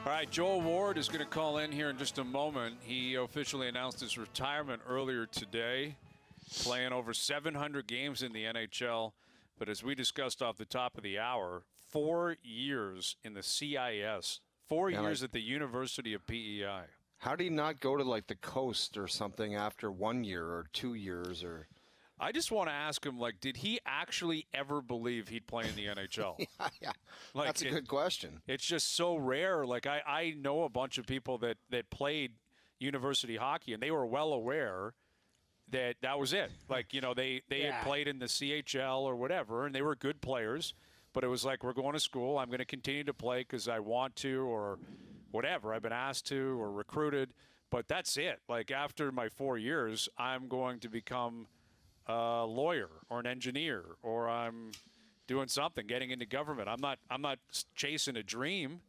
All right, Joel Ward is going to call in here in just a moment. He officially announced his retirement earlier today, playing over 700 games in the NHL. But as we discussed off the top of the hour, 4 years in the CIS, 4 years at the University of PEI. How did he not go to, like, the coast or something after 1 year or 2 years? Or I just want to ask him, like, did he actually ever believe he'd play in the NHL? yeah. Like, that's a good question. It's just so rare. Like, I know a bunch of people that played university hockey, and they were well aware that was it. Like, you know, they had played in the CHL or whatever, and they were good players. But it was like, we're going to school. I'm going to continue to play because I want to or whatever. I've been asked to or recruited. But that's it. Like, after my 4 years, I'm going to become a lawyer or an engineer, or I'm doing something, getting into government. I'm not chasing a dream.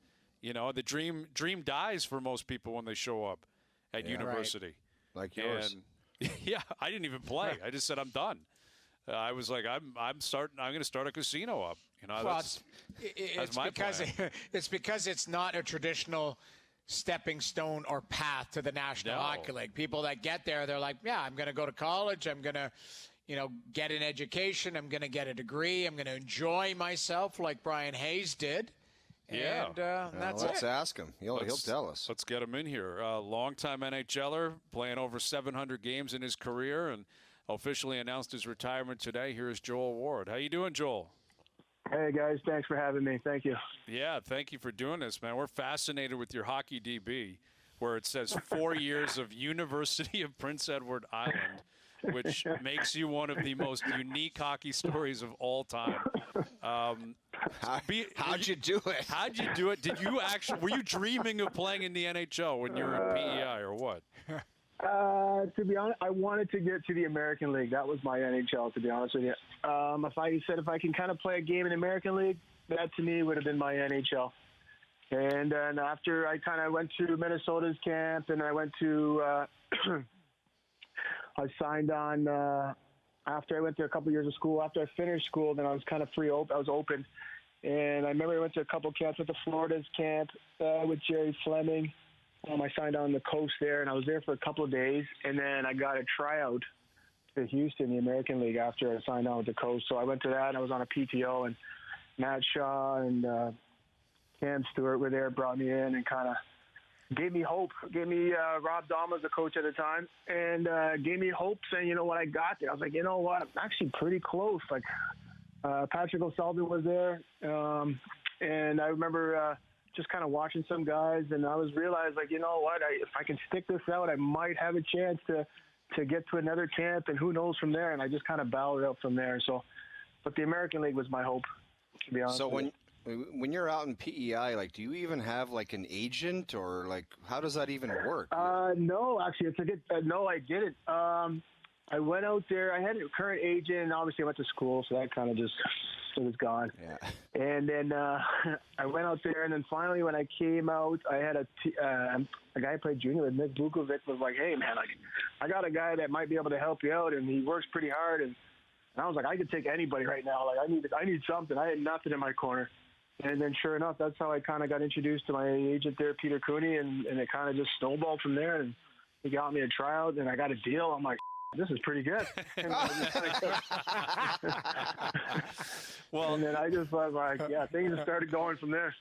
You know, the dream dies for most people when they show up at university. Right. Like yours. And, yeah, I didn't even play. I just said I'm done. I was like, I'm going to start a casino up. You know, well, that's my plan. It's because it's not a traditional stepping stone or path to the National Hockey League. People that get there, they're like, yeah, I'm going to go to college. I'm going to, get an education. I'm going to get a degree. I'm going to enjoy myself like Bryan Hayes did. Yeah. And that's let's it. ask him. He'll tell us. Let's get him in here. Longtime NHLer, playing over 700 games in his career, and officially announced his retirement today. Here's Joel Ward. How you doing, Joel? Hey, guys. Thanks for having me. Thank you. Yeah, thank you for doing this, man. We're fascinated with your hockey DB, where it says 4 years of University of Prince Edward Island, which makes you one of the most unique hockey stories of all time. How'd you do it? How'd you do it? Were you dreaming of playing in the NHL when you were in PEI or what? To be honest, I wanted to get to the American League. That was my NHL, to be honest with you. If I can kind of play a game in the American League, that to me would have been my NHL. And then after I kind of went to Minnesota's camp, and I went to I signed on after I went to a couple years of school. After I finished school, then I was kind of free. I was open. And I remember I went to a couple camps with the Florida's camp with Jerry Fleming. I signed on the coast there, and I was there for a couple of days. And then I got a tryout to Houston, the American League, after I signed on with the coast. So I went to that, and I was on a PTO, and Matt Shaw and Cam Stewart were there, brought me in, and kind of gave me hope. Gave me Rob Dahm was the coach at the time, and gave me hope, saying, when I got there, I was like, you know what, I'm actually pretty close. Like, Patrick O'Sullivan was there, and I remember just kind of watching some guys, and I was realized, like, you know what, if I can stick this out, I might have a chance to get to another camp, and who knows from there. And I just kind of bowed out from there. So, but the American League was my hope, to be honest. So when you're out in PEI, like, do you even have like an agent, or like, how does that even work? No, actually, no, I didn't. I went out there. I had a current agent, and obviously I went to school, so that kind of just it was gone. Yeah. And then I went out there, and then finally when I came out, I had a guy I played junior with, Nick Vukovic, was like, hey, man, like, I got a guy that might be able to help you out, and he works pretty hard. And I was like, I could take anybody right now. Like, I need something. I had nothing in my corner. And then sure enough, that's how I kind of got introduced to my agent there, Peter Cooney, and it kind of just snowballed from there. And he got me a tryout, and I got a deal. I'm like, this is pretty good. Well, and then I just was like, things just started going from there.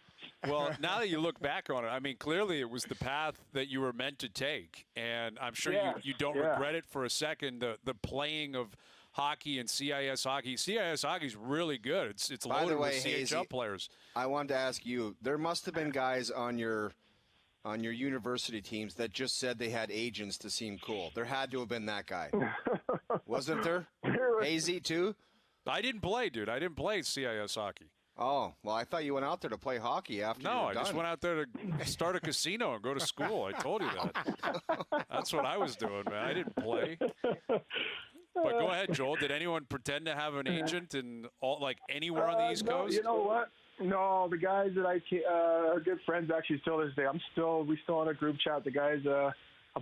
Well, now that you look back on it, I mean, clearly it was the path that you were meant to take. And I'm sure you don't regret it for a second, the playing of hockey and CIS hockey. CIS hockey is really good. It's loaded with CHL players. I wanted to ask you, there must have been guys on your university teams that just said they had agents to seem cool. There had to have been that guy. Wasn't there? Hazy, too? I didn't play, dude. I didn't play CIS hockey. Oh, well, I thought you went out there to play hockey after you were done. No, I just went out there to start a casino and go to school. I told you that. That's what I was doing, man. I didn't play. But go ahead, Joel. Did anyone pretend to have an agent in anywhere on the East Coast? You know what? No, the guys that are good friends actually still this day. We still on a group chat. The guys, a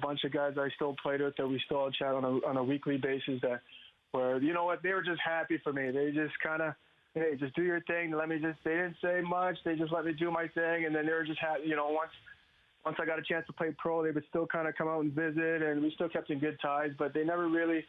bunch of guys I still played with that we still chat on a weekly basis. Where you know what, they were just happy for me. They just kind of hey, just do your thing. They didn't say much. They just let me do my thing. And then they were just once I got a chance to play pro, they would still kind of come out and visit, and we still kept in good ties, but they never really,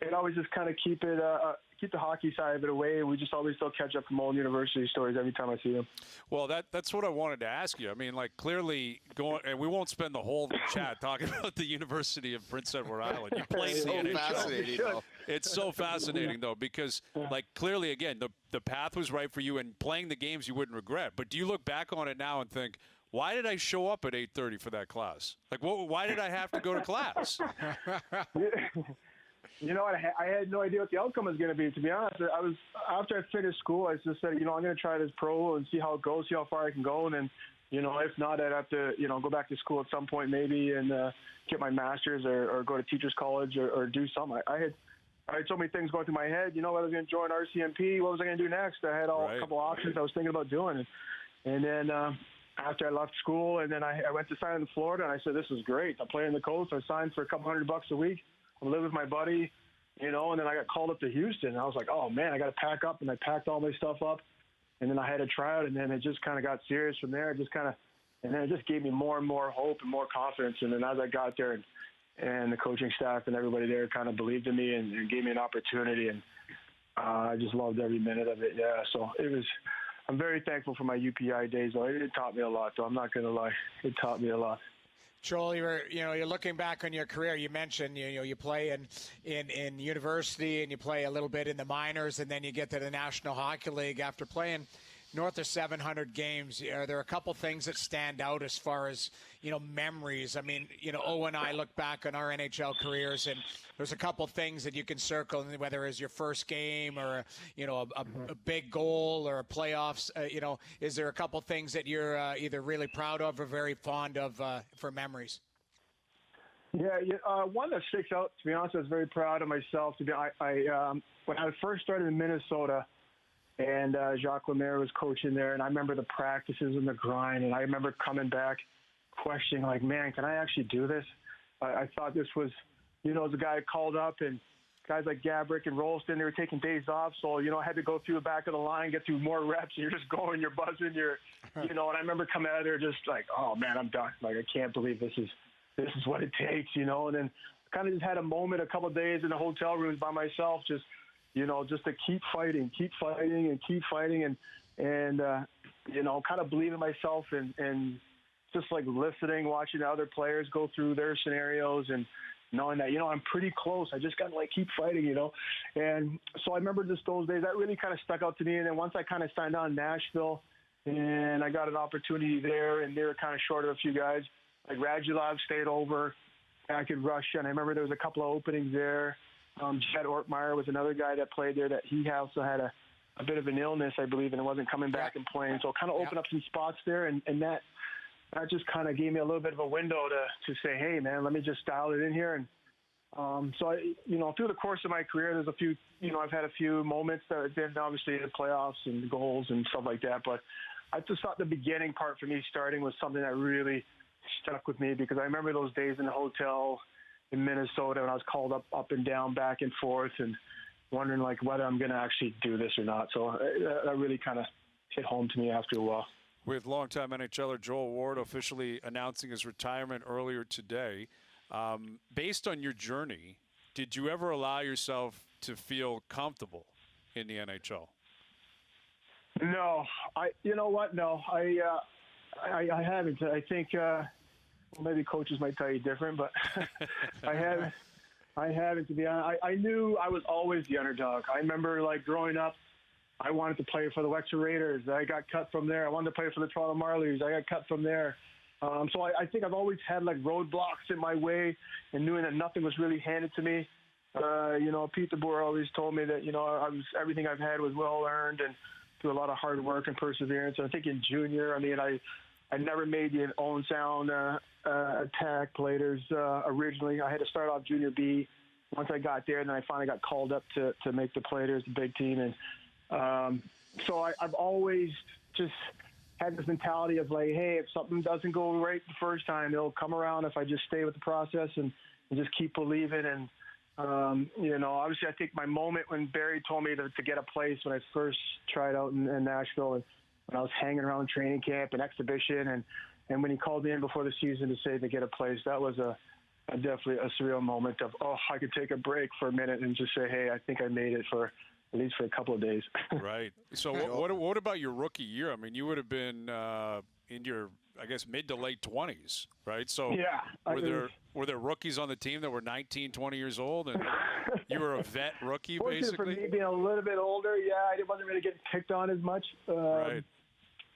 they'd always just kind of keep the hockey side of it away. We just always still catch up from old university stories every time I see them. Well, that's what I wanted to ask you. I mean, like, clearly and we won't spend the whole chat talking about the University of Prince Edward Island. You play in the NHL. It's so fascinating, though, because, like, clearly, again, the path was right for you, and playing the games you wouldn't regret. But do you look back on it now and think, why did I show up at 8:30 for that class? Like, why did I have to go to class? You know what? I had no idea what the outcome was going to be, to be honest. After I finished school, I just said, I'm going to try this pro and see how it goes, see how far I can go. And then, if not, I'd have to, go back to school at some point maybe and get my master's or go to teacher's college or do something. I had so many things going through my head. What I was going to join RCMP. What was I going to do next? I had a couple options I was thinking about doing. And then after I left school, and then I went to sign in Florida, and I said, this is great. I'm playing the coast. I signed for a couple $100 a week. I live with my buddy, and then I got called up to Houston. And I was like, oh, man, I got to pack up. And I packed all my stuff up. And then I had a tryout, and then it just kind of got serious from there. And then it just gave me more and more hope and more confidence. And then as I got there, and the coaching staff and everybody there kind of believed in me and gave me an opportunity. And I just loved every minute of it. Yeah, so I'm very thankful for my UPI days, though. It taught me a lot, though. I'm not going to lie. It taught me a lot. Joel, you're looking back on your career. You mentioned you play in university and you play a little bit in the minors, and then you get to the National Hockey League after playing north of 700 games. Are there a couple things that stand out as far as memories? I mean, Owen and I look back on our NHL careers, and there's a couple things that you can circle, whether it's your first game or a big goal or a playoffs. Is there a couple things that you're either really proud of or very fond of for memories? Yeah, one that sticks out, to be honest, I was very proud of myself. When I first started in Minnesota, and Jacques Lemaire was coaching there, and I remember the practices and the grind, and I remember coming back questioning, like, man, can I actually do this? I thought this was, the guy called up, and guys like Gabrick and Rolston, they were taking days off, so, I had to go through the back of the line, get through more reps, and you're just going, you're buzzing, and I remember coming out of there just like, oh, man, I'm done. Like, I can't believe this is what it takes, and then kind of just had a moment, a couple of days in the hotel rooms by myself, just to keep fighting and kind of believe in myself and just like listening, watching the other players go through their scenarios and knowing that, I'm pretty close. I just got to keep fighting, And so I remember just those days that really kind of stuck out to me. And then once I kind of signed on in Nashville and I got an opportunity there, and they were kind of short of a few guys, like Radulov stayed over back in Russia. And I remember there was a couple of openings there. Jed Ortmeyer was another guy that played there that he also had a bit of an illness, I believe, and wasn't coming back and playing. So it kind of opened up some spots there, and that just kind of gave me a little bit of a window to say, hey, man, let me just dial it in here. And so, through the course of my career, there's a few, I've had a few moments that have been obviously the playoffs and goals and stuff like that. But I just thought the beginning part for me starting was something that really stuck with me, because I remember those days in the hotel in Minnesota when I was called up and down, back and forth, and wondering whether I'm going to actually do this or not. So that really kind of hit home to me after a while. With longtime NHLer Joel Ward officially announcing his retirement earlier today, based on your journey, did you ever allow yourself to feel comfortable in the NHL? No, you know what? No, I haven't. I think. Maybe coaches might tell you different, but I haven't, to be honest. I knew I was always the underdog. I remember, growing up, I wanted to play for the Wexford Raiders. I got cut from there. I wanted to play for the Toronto Marlies. I got cut from there. So I think I've always had, roadblocks in my way, and knowing that nothing was really handed to me. Pete DeBoer always told me that, everything I've had was well-earned and through a lot of hard work and perseverance. And I think in junior, I never made the own sound attack players originally. I had to start off junior B. Once I got there, and then I finally got called up to make the players, the big team. And so I've always just had this mentality of hey, if something doesn't go right the first time, it'll come around if I just stay with the process and just keep believing. Obviously I think my moment when Barry told me to get a place when I first tried out in Nashville, and when I was hanging around training camp and exhibition, and when he called me in before the season to say to get a place, that was definitely a surreal moment of, I could take a break for a minute and just say, hey, I think I made it for at least for a couple of days. Right. So what about your rookie year? I mean, you would have been in your, I guess, mid to late 20s, right? So yeah, were there rookies on the team that were 19, 20 years old, and you were a vet rookie, basically? For me being a little bit older, I wasn't really getting picked on as much. Right.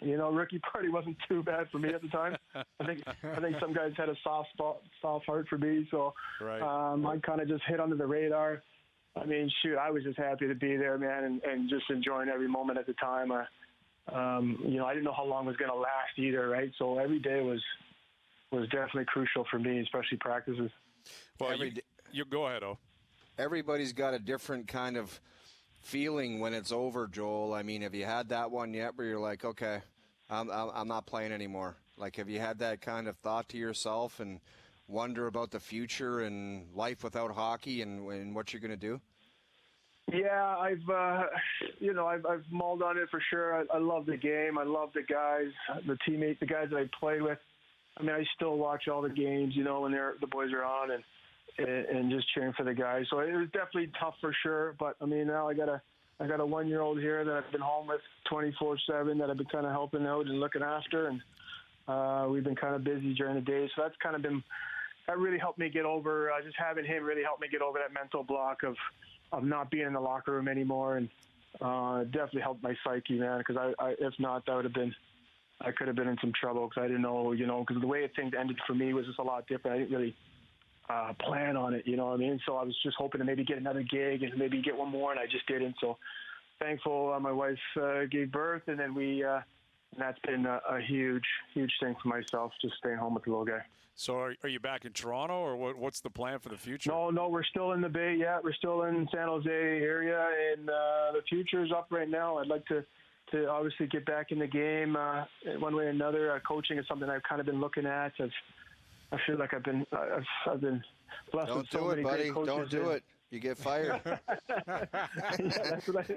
Rookie party wasn't too bad for me at the time. I think some guys had a soft heart for me, so right. I kind of just hit under the radar. I mean, shoot, I was just happy to be there, man, and just enjoying every moment at the time. I didn't know how long it was going to last either, right? So every day was definitely crucial for me, especially practices. Well, you go ahead, O. Everybody's got a different kind of feeling when it's over, Joel. I mean, have you had that one yet where you're like, okay, I'm not playing anymore? Like, have you had that kind of thought to yourself and wonder about the future and life without hockey and what you're going to do? Yeah, I've mulled on it for sure. I love the game. I love the guys, the teammates, the guys that I play with. I mean, I still watch all the games, when the boys are on and just cheering for the guys. So it was definitely tough for sure. But I mean, now I got a 1-year-old here that I've been home with 24/7 that I've been kind of helping out and looking after, and we've been kind of busy during the day. So that's kind of been. That really helped me get over, just having him really helped me get over that mental block of not being in the locker room anymore. And definitely helped my psyche, man, because I if not, I could have been in some trouble because I didn't know, because the way things ended for me was just a lot different. I didn't really plan on it, you know what I mean? So I was just hoping to maybe get another gig and maybe get one more, and I just didn't. So thankful my wife gave birth, and then and that's been a huge thing for myself, just staying home with the little guy. So are you back in Toronto, or what's the plan for the future? No, we're still in the Bay. Yeah, we're still in San Jose area, and the future is up right now. I'd like to obviously get back in the game one way or another. Coaching is something I've kind of been looking at. I feel like I've been blessed with so many great coaches. Don't do it. You get fired. That's what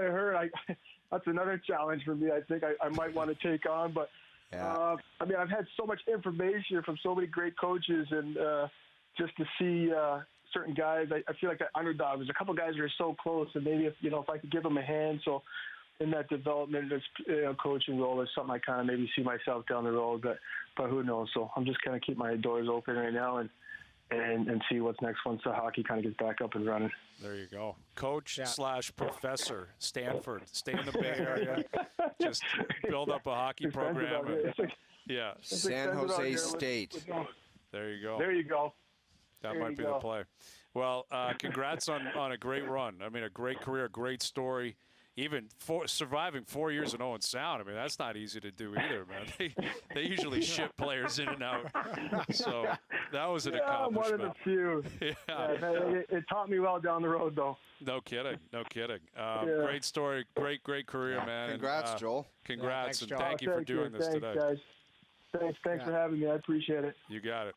I heard. That's another challenge for me. I think I might want to take on, but. Yeah. I mean, I've had so much information from so many great coaches, and just to see certain guys, I feel like that underdog. There's a couple guys that are so close, and maybe if I could give them a hand. So in that development, coaching role is something I kind of maybe see myself down the road, but who knows? So I'm just kind of keep my doors open right now and see what's next once the hockey kind of gets back up and running. There you go. Coach / professor, Stanford. Stay in the Bay Area. Just build up a hockey program. San Jose State. There you go. There you go. That might be the play. Well, congrats on a great run. I mean, a great career, great story. Even surviving 4 years in Owen Sound, I mean, that's not easy to do either, man. They usually ship players in and out. So that was an accomplishment. I'm one of the few. It taught me well down the road, though. No kidding. Great story. Great career, man. Congrats, Joel. Congrats, thanks, and thank you for doing this today. Thanks, guys. Thanks for having me. I appreciate it. You got it.